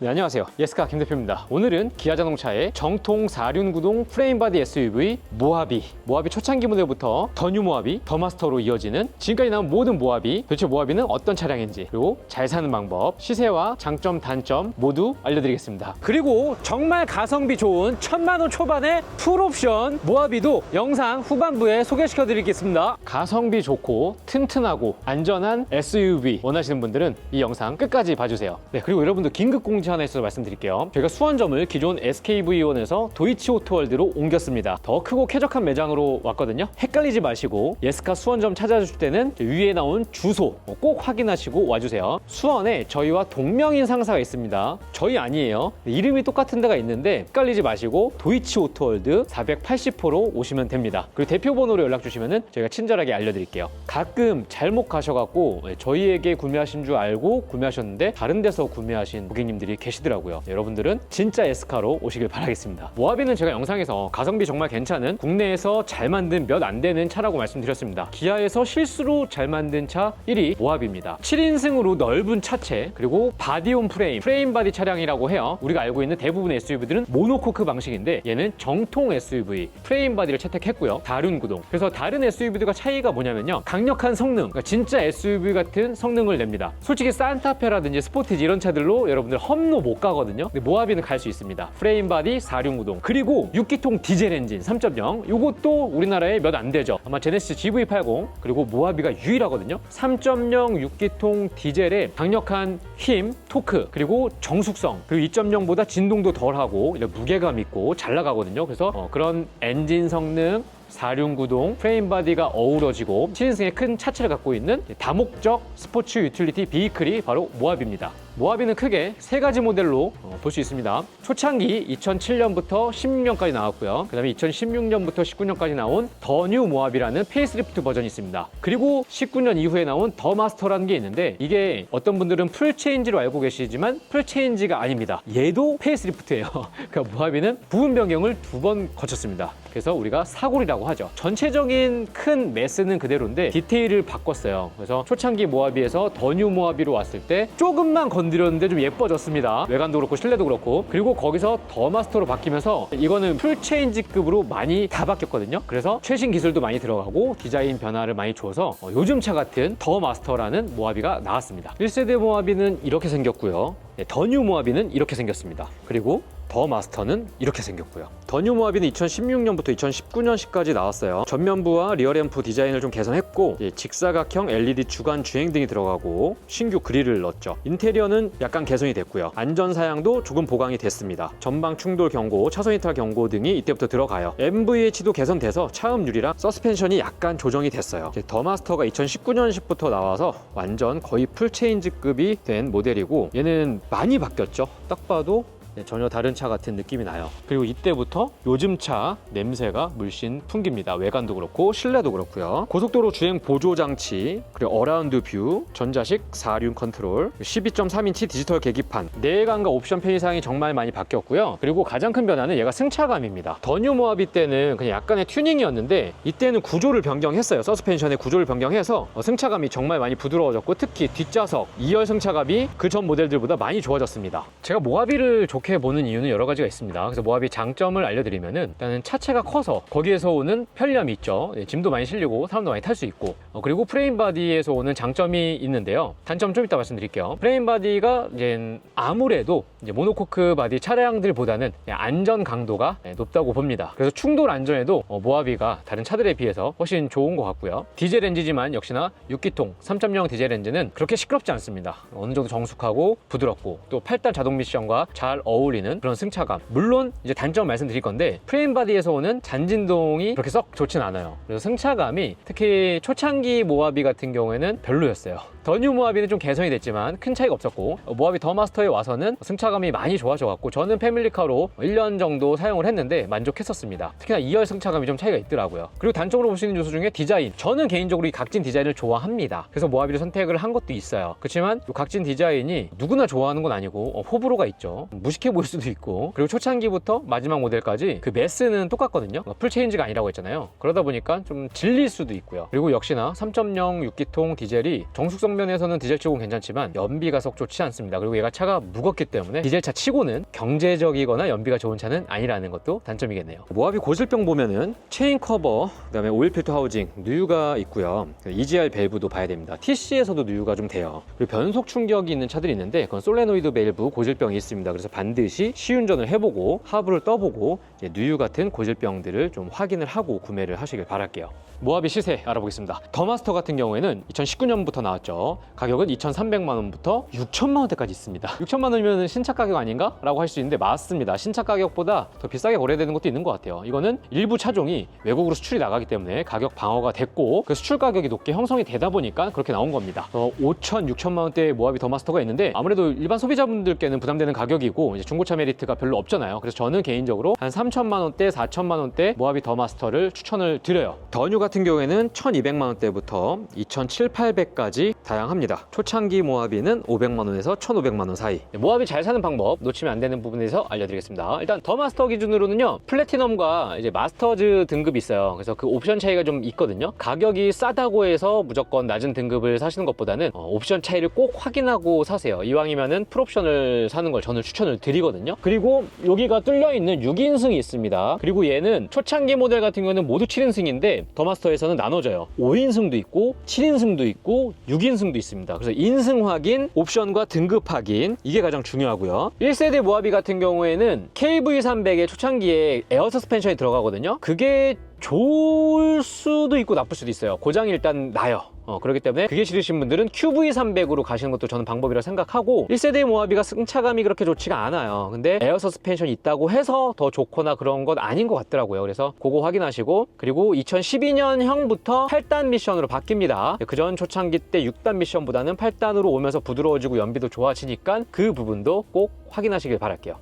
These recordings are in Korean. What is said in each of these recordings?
네, 안녕하세요. 예스카 김 대표입니다. 오늘은 기아자동차의 정통 4륜구동 프레임바디 SUV 모하비 초창기 모델부터 더 뉴 모하비, 더 마스터로 이어지는 지금까지 나온 모든 모하비, 도대체 모하비는 어떤 차량인지, 그리고 잘 사는 방법, 시세와 장점, 단점 모두 알려드리겠습니다. 그리고 정말 가성비 좋은 1000만원 초반의 풀옵션 모하비도 영상 후반부에 소개시켜 드리겠습니다. 가성비 좋고 튼튼하고 안전한 SUV 원하시는 분들은 이 영상 끝까지 봐주세요. 네, 그리고 여러분들 긴급 공지 하나 있어서 말씀드릴게요. 저희가 수원점을 기존 SKV1에서 도이치오토월드로 옮겼습니다. 더 크고 쾌적한 매장으로 왔거든요. 헷갈리지 마시고 예스카 수원점 찾아주실 때는 위에 나온 주소 꼭 확인하시고 와주세요. 수원에 저희와 동명인 상사가 있습니다. 저희 아니에요. 이름이 똑같은 데가 있는데 헷갈리지 마시고 도이치오토월드 480호로 오시면 됩니다. 그리고 대표번호로 연락 주시면 저희가 친절하게 알려드릴게요. 가끔 잘못 가셔갖고 저희에게 구매하신 줄 알고 구매하셨는데 다른 데서 구매하신 고객님들이 계시더라고요. 여러분들은 진짜 에스카로 오시길 바라겠습니다. 모하비는 제가 영상에서 가성비 정말 괜찮은 국내에서 잘 만든 몇 안 되는 차라고 말씀드렸습니다. 기아에서 실수로 잘 만든 차 1위 모하비입니다. 7인승으로 넓은 차체, 그리고 바디온 프레임 바디 차량이라고 해요. 우리가 알고 있는 대부분의 SUV들은 모노코크 방식인데 얘는 정통 SUV 프레임 바디를 채택했고요. 다륜 구동. 그래서 다른 SUV들과 차이가 뭐냐면요, 강력한 성능, 그러니까 진짜 SUV 같은 성능을 냅니다. 솔직히 산타페라든지 스포티지 이런 차들로 여러분들 험로 못 가거든요. 근데 모하비는 갈 수 있습니다. 프레임 바디 4륜 구동, 그리고 6기통 디젤 엔진 3.0, 이것도 우리나라에 몇 안 되죠. 아마 제네시스 GV80, 그리고 모하비가 유일하거든요. 3.0 6기통 디젤의 강력한 힘, 토크, 그리고 정숙성, 그리고 2.0보다 진동도 덜하고 무게감 있고 잘 나가거든요. 그래서 그런 엔진 성능, 4륜 구동, 프레임 바디가 어우러지고 7인승의 큰 차체를 갖고 있는 다목적 스포츠 유틸리티 비이클이 바로 모하비입니다. 모하비는 크게 세 가지 모델로 볼 수 있습니다. 초창기 2007년부터 16년까지 나왔고요. 그 다음에 2016년부터 19년까지 나온 더 뉴 모하비라는 페이스리프트 버전이 있습니다. 그리고 19년 이후에 나온 더 마스터라는 게 있는데, 이게 어떤 분들은 풀체인지로 알고 계시지만 풀체인지가 아닙니다. 얘도 페이스리프트예요. 그러니까 모하비는 부분 변경을 2번 거쳤습니다. 그래서 우리가 사골이라고 하죠. 전체적인 큰 매스는 그대로인데 디테일을 바꿨어요. 그래서 초창기 모하비에서 더 뉴 모하비로 왔을 때 조금만 건드렸는데 좀 예뻐졌습니다. 외관도 그렇고 실내도 그렇고. 그리고 거기서 더 마스터로 바뀌면서 이거는 풀체인지급으로 많이 다 바뀌었거든요. 그래서 최신 기술도 많이 들어가고 디자인 변화를 많이 줘서 요즘 차 같은 더 마스터라는 모하비가 나왔습니다. 1세대 모하비는 이렇게 생겼고요. 더 뉴 모하비는 이렇게 생겼습니다. 그리고 더 마스터는 이렇게 생겼고요. 더 뉴 모하비는 2016년부터 2019년식까지 나왔어요. 전면부와 리어램프 디자인을 좀 개선했고, 직사각형 LED 주간 주행등이 들어가고 신규 그릴을 넣었죠. 인테리어는 약간 개선이 됐고요. 안전사양도 조금 보강이 됐습니다. 전방 충돌 경고, 차선 이탈 경고 등이 이때부터 들어가요. MVH도 개선돼서 차음유리랑 서스펜션이 약간 조정이 됐어요. 더 마스터가 2019년식부터 나와서 완전 거의 풀체인지급이 된 모델이고, 얘는 많이 바뀌었죠. 딱 봐도 전혀 다른 차 같은 느낌이 나요. 그리고 이때부터 요즘 차 냄새가 물씬 풍깁니다. 외관도 그렇고 실내도 그렇고요. 고속도로 주행 보조 장치, 그리고 어라운드 뷰, 전자식 4륜 컨트롤, 12.3인치 디지털 계기판, 내관과 옵션 편의사항이 정말 많이 바뀌었고요. 그리고 가장 큰 변화는 얘가 승차감입니다. 더 뉴 모하비 때는 그냥 약간의 튜닝이었는데 이때는 구조를 변경했어요. 서스펜션의 구조를 변경해서 승차감이 정말 많이 부드러워졌고, 특히 뒷좌석 2열 승차감이 그 전 모델들보다 많이 좋아졌습니다. 제가 모하비를 좋게 보는 이유는 여러 가지가 있습니다. 그래서 모하비 장점을 알려드리면은, 일단은 차체가 커서 거기에서 오는 편리함이 있죠. 짐도 많이 실리고 사람도 많이 탈 수 있고, 그리고 프레임 바디에서 오는 장점이 있는데요. 단점 좀 이따 말씀드릴게요. 프레임 바디가 이제 아무래도 이제 모노코크 바디 차량들보다는 안전 강도가 높다고 봅니다. 그래서 충돌 안전에도 모하비가 다른 차들에 비해서 훨씬 좋은 것 같고요. 디젤 엔진이지만 역시나 6기통 3.0 디젤 엔진은 그렇게 시끄럽지 않습니다. 어느 정도 정숙하고 부드럽고, 또 8단 자동 미션과 잘 어울리는 그런 승차감. 물론 이제 단점 말씀드릴 건데, 프레임 바디에서 오는 잔진동이 그렇게 썩 좋진 않아요. 그래서 승차감이 특히 초창기 모하비 같은 경우에는 별로였어요. 더 뉴 모하비는 좀 개선이 됐지만 큰 차이가 없었고, 모하비 더 마스터에 와서는 승차감이 많이 좋아져갖고 저는 패밀리카로 1년 정도 사용을 했는데 만족했었습니다. 특히나 2열 승차감이 좀 차이가 있더라고요. 그리고 단점으로 볼 수 있는 요소 중에 디자인, 저는 개인적으로 이 각진 디자인을 좋아합니다. 그래서 모하비를 선택을 한 것도 있어요. 그렇지만 이 각진 디자인이 누구나 좋아하는 건 아니고 호불호가 있죠. 무식해 보일 수도 있고, 그리고 초창기부터 마지막 모델까지 그 매스는 똑같거든요. 풀체인지가 아니라고 했잖아요. 그러다 보니까 좀 질릴 수도 있고요. 그리고 역시나 3.0 6기통 디젤이 정숙성 면에서는 디젤 쪽은 괜찮지만 연비가 썩 좋지 않습니다. 그리고 얘가 차가 무겁기 때문에 디젤차 치고는 경제적이거나 연비가 좋은 차는 아니라는 것도 단점이겠네요. 모하비 고질병 보면은 체인 커버, 그다음에 오일 필터 하우징 누유가 있고요. EGR 밸브도 봐야 됩니다. TC에서도 누유가 좀 돼요. 그리고 변속 충격이 있는 차들이 있는데 그건 솔레노이드 밸브 고질병이 있습니다. 그래서 반드시 시운전을 해보고 하부를 떠보고 누유 같은 고질병들을 좀 확인을 하고 구매를 하시길 바랄게요. 모하비 시세 알아보겠습니다. 더마스터 같은 경우에는 2019년부터 나왔죠. 가격은 2,300만 원부터 6천만 원대까지 있습니다. 6천만 원이면 신차 가격 아닌가? 라고 할 수 있는데 맞습니다. 신차 가격보다 더 비싸게 거래되는 것도 있는 것 같아요. 이거는 일부 차종이 외국으로 수출이 나가기 때문에 가격 방어가 됐고 그 수출 가격이 높게 형성이 되다 보니까 그렇게 나온 겁니다. 5천, 6천만 원대의 모하비 더마스터가 있는데 아무래도 일반 소비자분들께는 부담되는 가격이고 이제 중고차 메리트가 별로 없잖아요. 그래서 저는 개인적으로 한 3천만 원대, 4천만 원대 모하비 더마스터를 추천을 드려요. 더뉴 같은 경우에는 1,200만 원대부터 2,700~800까지 다양합니다. 초창기 모하비는 500만 원에서 1,500만 원 사이. 모하비 잘 사는 방법 놓치면 안 되는 부분에서 알려드리겠습니다. 일단 더마스터 기준으로는요, 플래티넘과 이제 마스터즈 등급이 있어요. 그래서 그 옵션 차이가 좀 있거든요. 가격이 싸다고 해서 무조건 낮은 등급을 사시는 것보다는 옵션 차이를 꼭 확인하고 사세요. 이왕이면은 풀옵션을 사는 걸 저는 추천을 드리거든요. 그리고 여기가 뚫려 있는 6인승이 있습니다. 그리고 얘는 초창기 모델 같은 경우는 모두 7인승인데 더마스터에서는 나눠져요. 5인승도 있고 7인승도 있고 6인승도 있습니다. 그래서 인승 확인, 옵션과 등급 확인, 이게 가장 중요하고요. 1세대 모하비 같은 경우에는 KV300의 초창기에 에어 서스펜션이 들어가거든요. 그게 좋을 수도 있고 나쁠 수도 있어요. 고장이 일단 나요. 그렇기 때문에 그게 싫으신 분들은 QV300으로 가시는 것도 저는 방법이라고 생각하고, 1세대 모하비가 승차감이 그렇게 좋지가 않아요. 근데 에어 서스펜션이 있다고 해서 더 좋거나 그런 건 아닌 것 같더라고요. 그래서 그거 확인하시고, 그리고 2012년형부터 8단 미션으로 바뀝니다. 그전 초창기 때 6단 미션보다는 8단으로 오면서 부드러워지고 연비도 좋아지니까 그 부분도 꼭 확인하시길 바랄게요.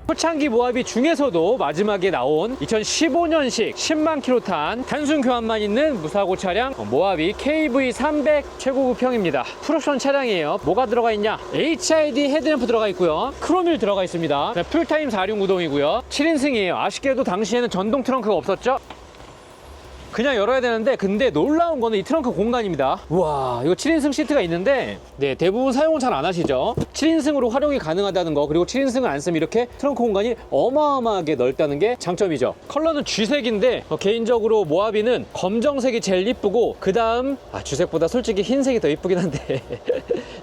초창기 모하비 중에서도 마지막에 나온 2015년식 10만 킬로 탄 단순 교환만 있는 무사고 차량 모하비 KV300 최고급형입니다. 풀옵션 차량이에요. 뭐가 들어가 있냐? HID 헤드램프 들어가 있고요. 크롬휠 들어가 있습니다. 풀타임 4륜 구동이고요. 7인승이에요. 아쉽게도 당시에는 전동 트렁크가 없었죠? 그냥 열어야 되는데, 근데 놀라운 거는 이 트렁크 공간입니다. 우와, 이거 7인승 시트가 있는데 대부분 사용을 잘 안 하시죠. 7인승으로 활용이 가능하다는 거, 그리고 7인승을 안 쓰면 이렇게 트렁크 공간이 어마어마하게 넓다는 게 장점이죠. 컬러는 쥐색인데 개인적으로 모하비는 검정색이 제일 이쁘고, 그 다음 쥐색보다 솔직히 흰색이 더 이쁘긴 한데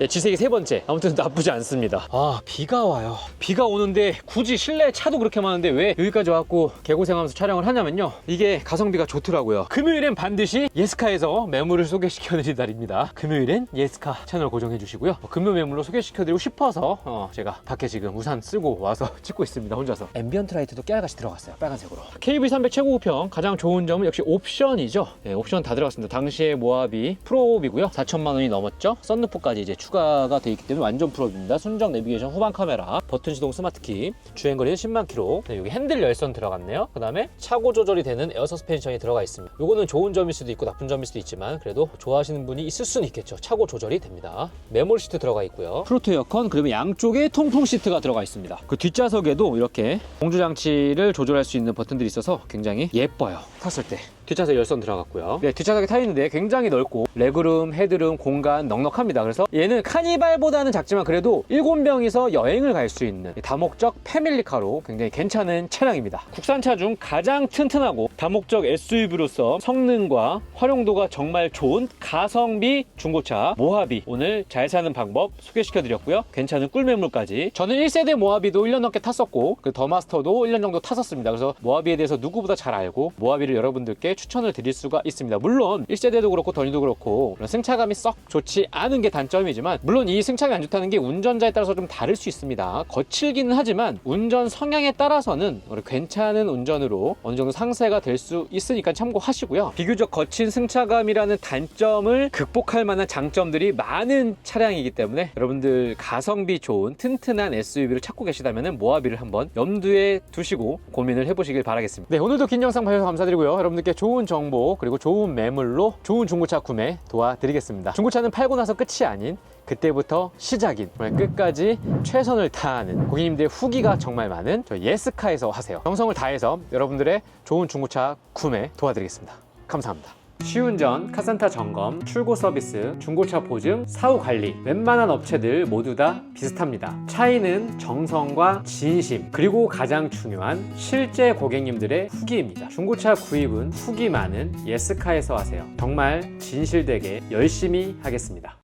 쥐색이 세 번째. 아무튼 나쁘지 않습니다. 비가 와요. 비가 오는데 굳이 실내 차도 그렇게 많은데 왜 여기까지 와갖고 개고생하면서 촬영을 하냐면요, 이게 가성비가 좋더라고요. 금요일엔 반드시 예스카에서 매물을 소개시켜드릴 날입니다. 금요일엔 예스카 채널 고정해 주시고요. 금요 매물로 소개시켜드리고 싶어서 제가 밖에 지금 우산 쓰고 와서 찍고 있습니다. 혼자서. 앰비언트 라이트도 깨알같이 들어갔어요. 빨간색으로. KV300 최고급형 가장 좋은 점은 역시 옵션이죠. 옵션 다 들어갔습니다. 당시에 모하비 프로업이고요. 4천만 원이 넘었죠. 썬루프까지 이제 추가가 돼 있기 때문에 완전 프로업입니다. 순정 내비게이션, 후방 카메라, 버튼 시동 스마트키, 주행거리는 10만 킬로. 여기 핸들 열선 들어갔네요. 그 다음에 차고 조절이 되는 에어 서스펜션이 들어가 있습니다. 요거는 좋은 점일 수도 있고 나쁜 점일 수도 있지만 그래도 좋아하시는 분이 있을 수는 있겠죠. 차고 조절이 됩니다. 메모리 시트 들어가 있고요. 프로토 에어컨, 그리고 양쪽에 통풍 시트가 들어가 있습니다. 그 뒷좌석에도 이렇게 공조 장치를 조절할 수 있는 버튼들이 있어서 굉장히 예뻐요. 탔을 때. 뒷좌석 열선 들어갔고요. 뒷좌석에 타 있는데 굉장히 넓고 레그룸, 헤드룸 공간 넉넉합니다. 그래서 얘는 카니발보다는 작지만 그래도 7명이서 여행을 갈 수 있는 다목적 패밀리카로 굉장히 괜찮은 차량입니다. 국산차 중 가장 튼튼하고 다목적 SUV로서 성능과 활용도가 정말 좋은 가성비 중고차 모하비, 오늘 잘 사는 방법 소개시켜드렸고요. 괜찮은 꿀매물까지. 저는 1세대 모하비도 1년 넘게 탔었고 그 더마스터도 1년 정도 탔었습니다. 그래서 모하비에 대해서 누구보다 잘 알고 모하비를 여러분들께 추천을 드릴 수가 있습니다. 물론 1세대도 그렇고 더뉴도 그렇고 승차감이 썩 좋지 않은 게 단점이지만, 물론 이 승차감이 안 좋다는 게 운전자에 따라서 좀 다를 수 있습니다. 거칠기는 하지만 운전 성향에 따라서는 괜찮은 운전으로 어느 정도 상세가 될 수 있으니까 참고하시고요. 비교적 거친 승차감이라는 단점을 극복할 만한 장점들이 많은 차량이기 때문에 여러분들 가성비 좋은 튼튼한 SUV를 찾고 계시다면 모하비를 한번 염두에 두시고 고민을 해보시길 바라겠습니다. 네, 오늘도 긴 영상 봐주셔서 감사드리고요. 여러분들께 좋은 정보 그리고 좋은 매물로 좋은 중고차 구매 도와드리겠습니다. 중고차는 팔고 나서 끝이 아닌 그때부터 시작인, 끝까지 최선을 다하는 고객님들의 후기가 정말 많은 저희 예스카에서 하세요. 정성을 다해서 여러분들의 좋은 중고차 구매 도와드리겠습니다. 감사합니다. 시운전, 카센터 점검, 출고 서비스, 중고차 보증, 사후 관리, 웬만한 업체들 모두 다 비슷합니다. 차이는 정성과 진심, 그리고 가장 중요한 실제 고객님들의 후기입니다. 중고차 구입은 후기 많은 예스카에서 하세요. 정말 진실되게 열심히 하겠습니다.